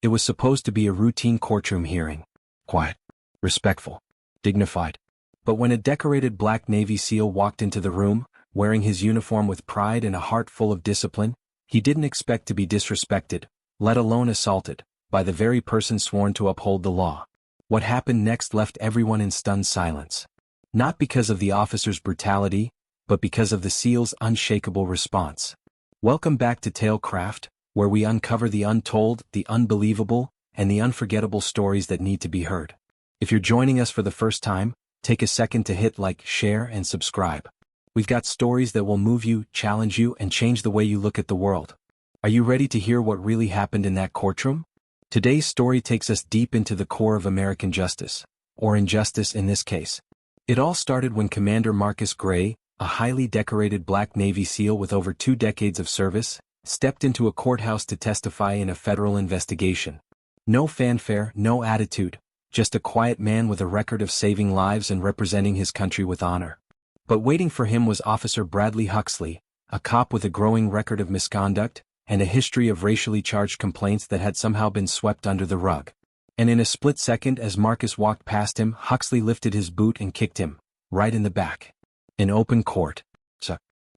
It was supposed to be a routine courtroom hearing. Quiet, respectful, dignified. But when a decorated black Navy SEAL walked into the room, wearing his uniform with pride and a heart full of discipline, he didn't expect to be disrespected, let alone assaulted, by the very person sworn to uphold the law. What happened next left everyone in stunned silence. Not because of the officer's brutality, but because of the SEAL's unshakable response. Welcome back to Tailcraft, where we uncover the untold, the unbelievable, and the unforgettable stories that need to be heard. If you're joining us for the first time, take a second to hit like, share, and subscribe. We've got stories that will move you, challenge you, and change the way you look at the world. Are you ready to hear what really happened in that courtroom? Today's story takes us deep into the core of American justice, or injustice in this case. It all started when Commander Marcus Gray, a highly decorated black Navy SEAL with over 2 decades of service, stepped into a courthouse to testify in a federal investigation. No fanfare, no attitude, just a quiet man with a record of saving lives and representing his country with honor. But waiting for him was Officer Bradley Huxley, a cop with a growing record of misconduct and a history of racially charged complaints that had somehow been swept under the rug. And in a split second as Marcus walked past him, Huxley lifted his boot and kicked him, right in the back. In open court.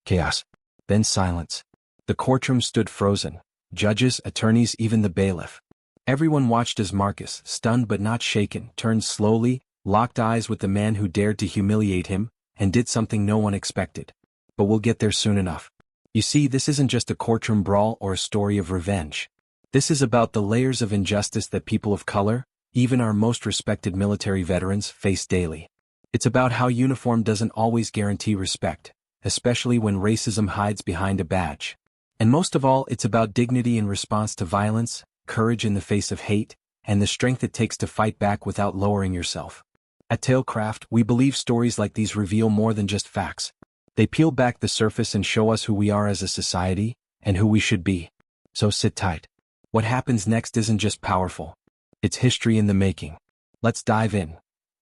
Chaos. Then silence. The courtroom stood frozen. Judges, attorneys, even the bailiff. Everyone watched as Marcus, stunned but not shaken, turned slowly, locked eyes with the man who dared to humiliate him, and did something no one expected. But we'll get there soon enough. You see, this isn't just a courtroom brawl or a story of revenge. This is about the layers of injustice that people of color, even our most respected military veterans, face daily. It's about how uniform doesn't always guarantee respect, especially when racism hides behind a badge. And most of all, it's about dignity in response to violence, courage in the face of hate, and the strength it takes to fight back without lowering yourself. At Tailcraft, we believe stories like these reveal more than just facts. They peel back the surface and show us who we are as a society, and who we should be. So sit tight. What happens next isn't just powerful. It's history in the making. Let's dive in.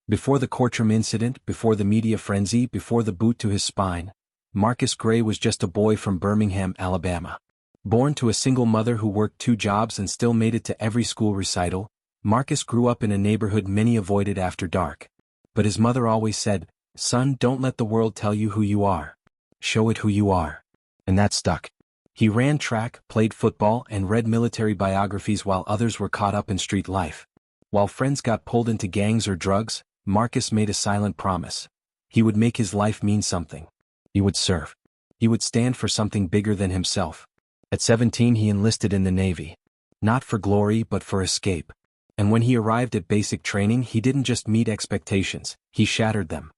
Before the courtroom incident, before the media frenzy, before the boot to his spine, Marcus Gray was just a boy from Birmingham, Alabama. Born to a single mother who worked 2 jobs and still made it to every school recital, Marcus grew up in a neighborhood many avoided after dark. But his mother always said, "Son, don't let the world tell you who you are. Show it who you are." And that stuck. He ran track, played football, and read military biographies while others were caught up in street life. While friends got pulled into gangs or drugs, Marcus made a silent promise. He would make his life mean something. He would serve. He would stand for something bigger than himself. At 17 he enlisted in the Navy. Not for glory but for escape. And when he arrived at basic training he didn't just meet expectations, he shattered them.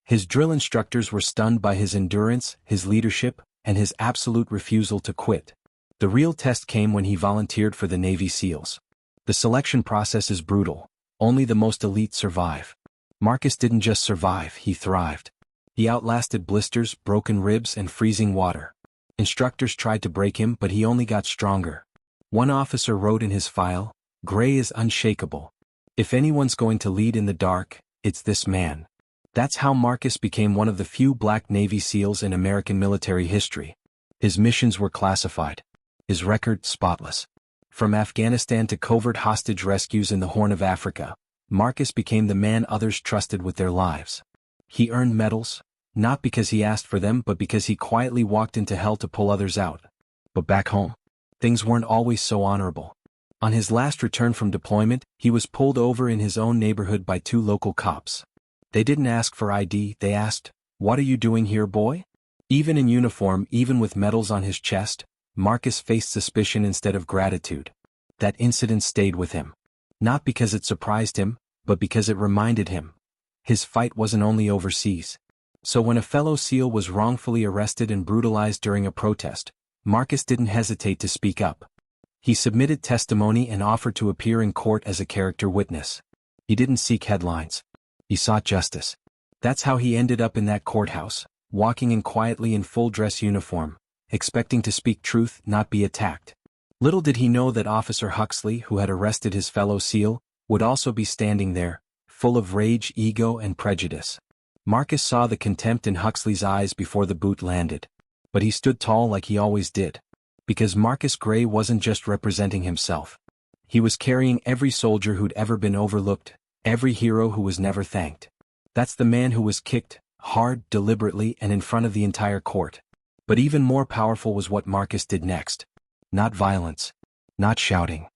His drill instructors were stunned by his endurance, his leadership, and his absolute refusal to quit. The real test came when he volunteered for the Navy SEALs. The selection process is brutal. Only the most elite survive. Marcus didn't just survive, he thrived. He outlasted blisters, broken ribs, and freezing water. Instructors tried to break him, but he only got stronger. One officer wrote in his file, "Gray is unshakable. If anyone's going to lead in the dark, it's this man." That's how Marcus became one of the few black Navy SEALs in American military history. His missions were classified. His record, spotless. From Afghanistan to covert hostage rescues in the Horn of Africa, Marcus became the man others trusted with their lives. He earned medals, not because he asked for them but because he quietly walked into hell to pull others out. But back home, things weren't always so honorable. On his last return from deployment, he was pulled over in his own neighborhood by 2 local cops. They didn't ask for ID, they asked, "What are you doing here, boy?" Even in uniform, even with medals on his chest, Marcus faced suspicion instead of gratitude. That incident stayed with him. Not because it surprised him, but because it reminded him. His fight wasn't only overseas. So when a fellow SEAL was wrongfully arrested and brutalized during a protest, Marcus didn't hesitate to speak up. He submitted testimony and offered to appear in court as a character witness. He didn't seek headlines. He sought justice. That's how he ended up in that courthouse, walking in quietly in full dress uniform, expecting to speak truth, not be attacked. Little did he know that Officer Huxley, who had arrested his fellow SEAL, would also be standing there, full of rage, ego, and prejudice. Marcus saw the contempt in Huxley's eyes before the boot landed. But he stood tall like he always did. Because Marcus Gray wasn't just representing himself. He was carrying every soldier who'd ever been overlooked, every hero who was never thanked. That's the man who was kicked, hard, deliberately, and in front of the entire court. But even more powerful was what Marcus did next. Not violence. Not shouting.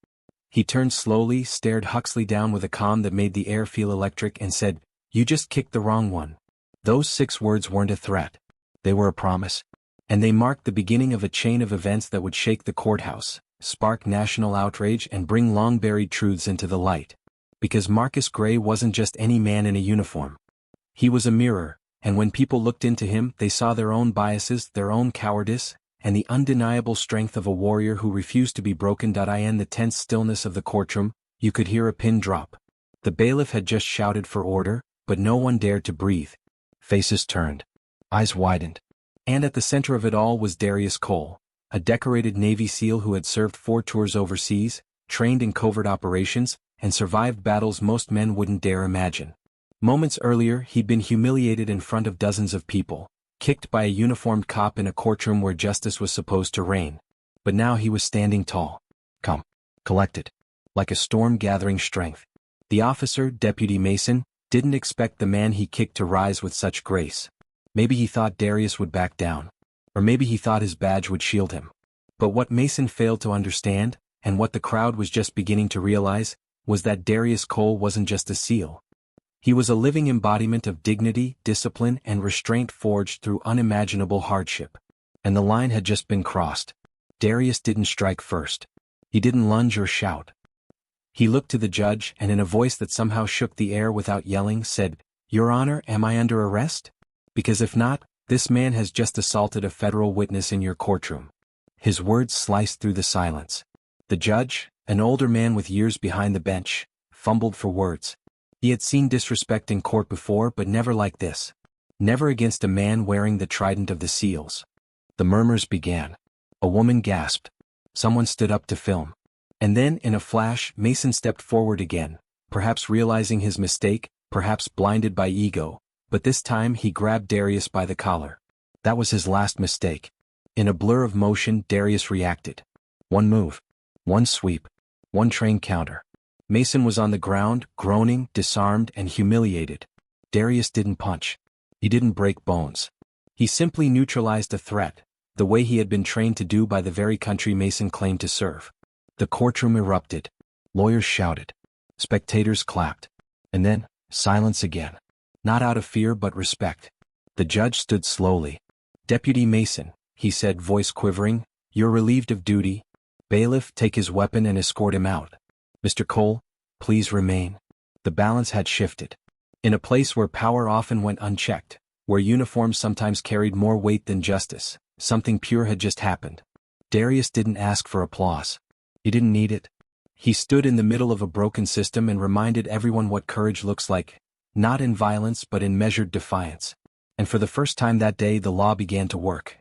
He turned slowly, stared Huxley down with a calm that made the air feel electric and said, "You just kicked the wrong one." Those 6 words weren't a threat. They were a promise. And they marked the beginning of a chain of events that would shake the courthouse, spark national outrage, and bring long-buried truths into the light. Because Marcus Gray wasn't just any man in a uniform. He was a mirror, and when people looked into him, they saw their own biases, their own cowardice, and the undeniable strength of a warrior who refused to be broken. In the tense stillness of the courtroom, you could hear a pin drop. The bailiff had just shouted for order, but no one dared to breathe. Faces turned. Eyes widened. And at the center of it all was Darius Cole, a decorated Navy SEAL who had served 4 tours overseas, trained in covert operations, and survived battles most men wouldn't dare imagine. Moments earlier, he'd been humiliated in front of dozens of people, kicked by a uniformed cop in a courtroom where justice was supposed to reign. But now he was standing tall, calm, collected, like a storm gathering strength. The officer, Deputy Mason, didn't expect the man he kicked to rise with such grace. Maybe he thought Darius would back down. Or maybe he thought his badge would shield him. But what Mason failed to understand, and what the crowd was just beginning to realize, was that Darius Cole wasn't just a SEAL. He was a living embodiment of dignity, discipline, and restraint forged through unimaginable hardship. And the line had just been crossed. Darius didn't strike first. He didn't lunge or shout. He looked to the judge and in a voice that somehow shook the air without yelling said, "Your Honor, am I under arrest? Because if not, this man has just assaulted a federal witness in your courtroom." His words sliced through the silence. The judge, an older man with years behind the bench, fumbled for words. He had seen disrespect in court before, but never like this. Never against a man wearing the trident of the SEALs. The murmurs began. A woman gasped. Someone stood up to film. And then, in a flash, Mason stepped forward again, perhaps realizing his mistake, perhaps blinded by ego, but this time he grabbed Darius by the collar. That was his last mistake. In a blur of motion, Darius reacted. One move. One sweep. One train counter. Mason was on the ground, groaning, disarmed, and humiliated. Darius didn't punch. He didn't break bones. He simply neutralized a threat, the way he had been trained to do by the very country Mason claimed to serve. The courtroom erupted. Lawyers shouted. Spectators clapped. And then, silence again. Not out of fear but respect. The judge stood slowly. "Deputy Mason," he said, voice quivering, "you're relieved of duty. Bailiff, take his weapon and escort him out. Mr. Cole, please remain." The balance had shifted. In a place where power often went unchecked, where uniforms sometimes carried more weight than justice, something pure had just happened. Darius didn't ask for applause. He didn't need it. He stood in the middle of a broken system and reminded everyone what courage looks like, not in violence but in measured defiance. And for the first time that day the law began to work.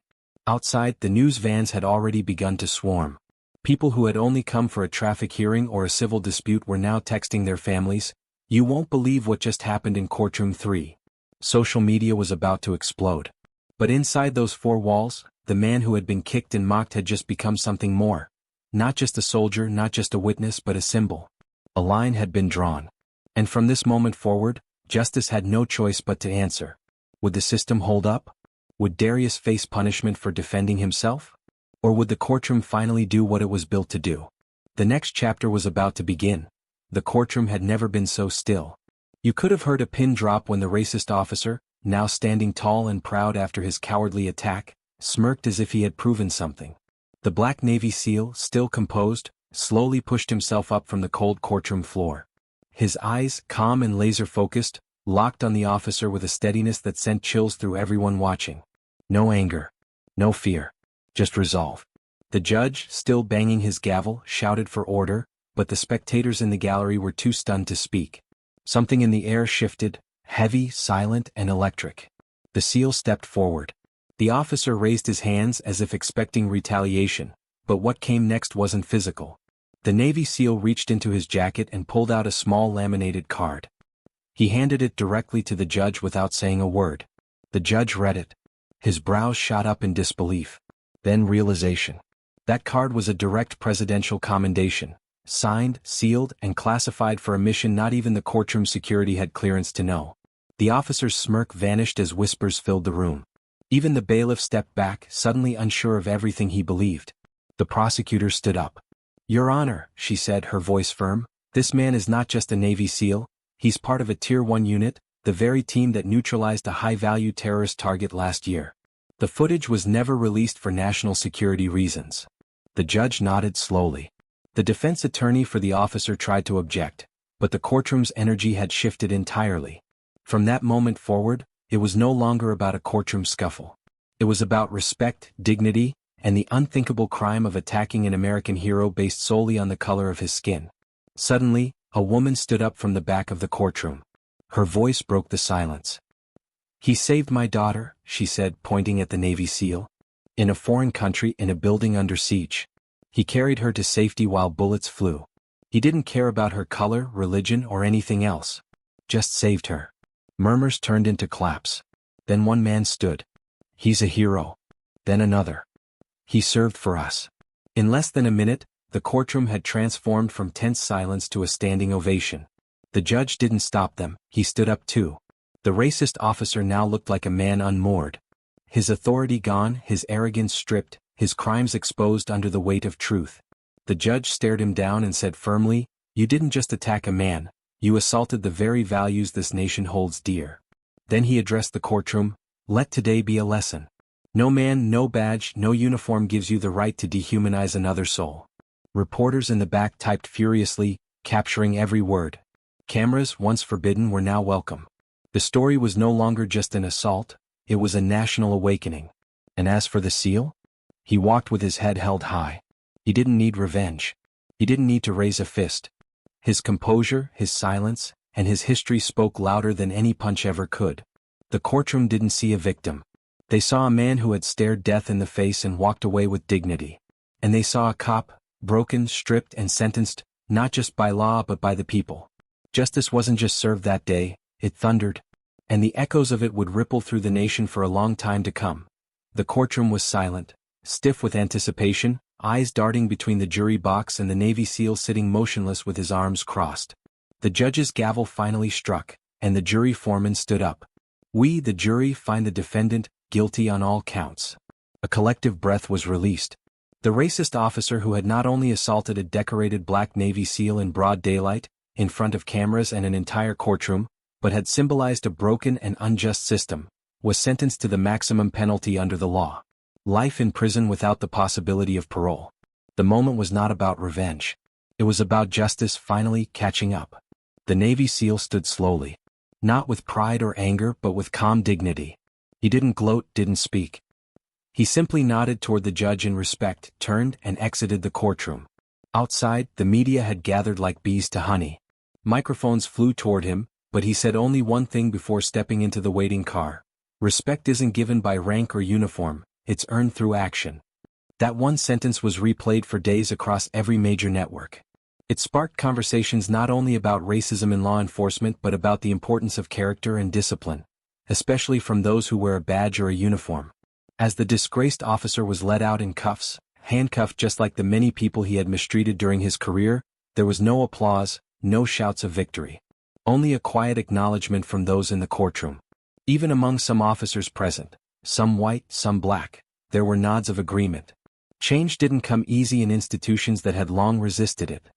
Outside, the news vans had already begun to swarm. People who had only come for a traffic hearing or a civil dispute were now texting their families, "You won't believe what just happened in courtroom 3. Social media was about to explode. But inside those 4 walls, the man who had been kicked and mocked had just become something more. Not just a soldier, not just a witness, but a symbol. A line had been drawn. And from this moment forward, justice had no choice but to answer. Would the system hold up? Would Darius face punishment for defending himself? Or would the courtroom finally do what it was built to do? The next chapter was about to begin. The courtroom had never been so still. You could have heard a pin drop when the racist officer, now standing tall and proud after his cowardly attack, smirked as if he had proven something. The black Navy SEAL, still composed, slowly pushed himself up from the cold courtroom floor. His eyes, calm and laser-focused, locked on the officer with a steadiness that sent chills through everyone watching. No anger. No fear. Just resolve. The judge, still banging his gavel, shouted for order, but the spectators in the gallery were too stunned to speak. Something in the air shifted, heavy, silent, and electric. The SEAL stepped forward. The officer raised his hands as if expecting retaliation, but what came next wasn't physical. The Navy SEAL reached into his jacket and pulled out a small laminated card. He handed it directly to the judge without saying a word. The judge read it. His brows shot up in disbelief. Then realization. That card was a direct presidential commendation, signed, sealed, and classified for a mission not even the courtroom security had clearance to know. The officer's smirk vanished as whispers filled the room. Even the bailiff stepped back, suddenly unsure of everything he believed. The prosecutor stood up. "Your Honor," she said, her voice firm, "this man is not just a Navy SEAL, he's part of a Tier 1 unit, the very team that neutralized a high-value terrorist target last year. The footage was never released for national security reasons." The judge nodded slowly. The defense attorney for the officer tried to object, but the courtroom's energy had shifted entirely. From that moment forward, it was no longer about a courtroom scuffle. It was about respect, dignity, and the unthinkable crime of attacking an American hero based solely on the color of his skin. Suddenly, a woman stood up from the back of the courtroom. Her voice broke the silence. "He saved my daughter," she said, pointing at the Navy SEAL. "In a foreign country, in a building under siege. He carried her to safety while bullets flew. He didn't care about her color, religion, or anything else. Just saved her." Murmurs turned into claps. Then one man stood. "He's a hero." Then another. "He served for us." In less than a minute, the courtroom had transformed from tense silence to a standing ovation. The judge didn't stop them, he stood up too. The racist officer now looked like a man unmoored. His authority gone, his arrogance stripped, his crimes exposed under the weight of truth. The judge stared him down and said firmly, "You didn't just attack a man, you assaulted the very values this nation holds dear." Then he addressed the courtroom, "Let today be a lesson. No man, no badge, no uniform gives you the right to dehumanize another soul." Reporters in the back typed furiously, capturing every word. Cameras, once forbidden, were now welcome. The story was no longer just an assault, it was a national awakening. And as for the SEAL? He walked with his head held high. He didn't need revenge. He didn't need to raise a fist. His composure, his silence, and his history spoke louder than any punch ever could. The courtroom didn't see a victim. They saw a man who had stared death in the face and walked away with dignity. And they saw a cop, broken, stripped, and sentenced, not just by law but by the people. Justice wasn't just served that day, it thundered. And the echoes of it would ripple through the nation for a long time to come. The courtroom was silent, stiff with anticipation, eyes darting between the jury box and the Navy SEAL sitting motionless with his arms crossed. The judge's gavel finally struck, and the jury foreman stood up. "We, the jury, find the defendant guilty on all counts." A collective breath was released. The racist officer who had not only assaulted a decorated black Navy SEAL in broad daylight, in front of cameras and an entire courtroom, but had symbolized a broken and unjust system, was sentenced to the maximum penalty under the law. Life in prison without the possibility of parole. The moment was not about revenge. It was about justice finally catching up. The Navy SEAL stood slowly. Not with pride or anger but with calm dignity. He didn't gloat, didn't speak. He simply nodded toward the judge in respect, turned and exited the courtroom. Outside, the media had gathered like bees to honey. Microphones flew toward him, but he said only one thing before stepping into the waiting car. "Respect isn't given by rank or uniform, it's earned through action." That one sentence was replayed for days across every major network. It sparked conversations not only about racism in law enforcement but about the importance of character and discipline, especially from those who wear a badge or a uniform. As the disgraced officer was led out in cuffs, handcuffed just like the many people he had mistreated during his career, there was no applause, no shouts of victory. Only a quiet acknowledgement from those in the courtroom. Even among some officers present, some white, some black, there were nods of agreement. Change didn't come easy in institutions that had long resisted it.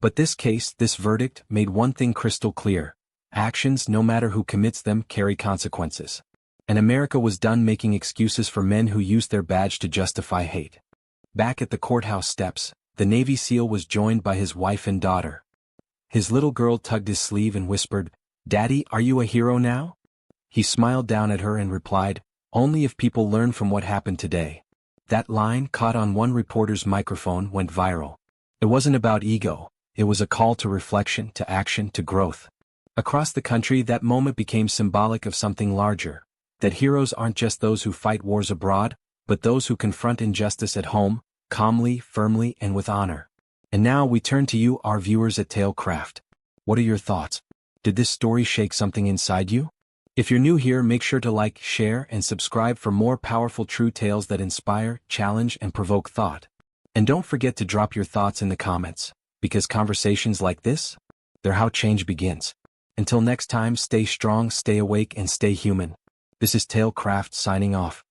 But this case, this verdict, made one thing crystal clear. Actions, no matter who commits them, carry consequences. And America was done making excuses for men who used their badge to justify hate. Back at the courthouse steps, the Navy SEAL was joined by his wife and daughter. His little girl tugged his sleeve and whispered, "Daddy, are you a hero now?" He smiled down at her and replied, "Only if people learn from what happened today." That line, caught on one reporter's microphone, went viral. It wasn't about ego, it was a call to reflection, to action, to growth. Across the country, that moment became symbolic of something larger. That heroes aren't just those who fight wars abroad, but those who confront injustice at home, calmly, firmly, and with honor. And now we turn to you, our viewers at Tailcraft. What are your thoughts? Did this story shake something inside you? If you're new here, make sure to like, share, and subscribe for more powerful true tales that inspire, challenge, and provoke thought. And don't forget to drop your thoughts in the comments. Because conversations like this, they're how change begins. Until next time, stay strong, stay awake, and stay human. This is Tailcraft signing off.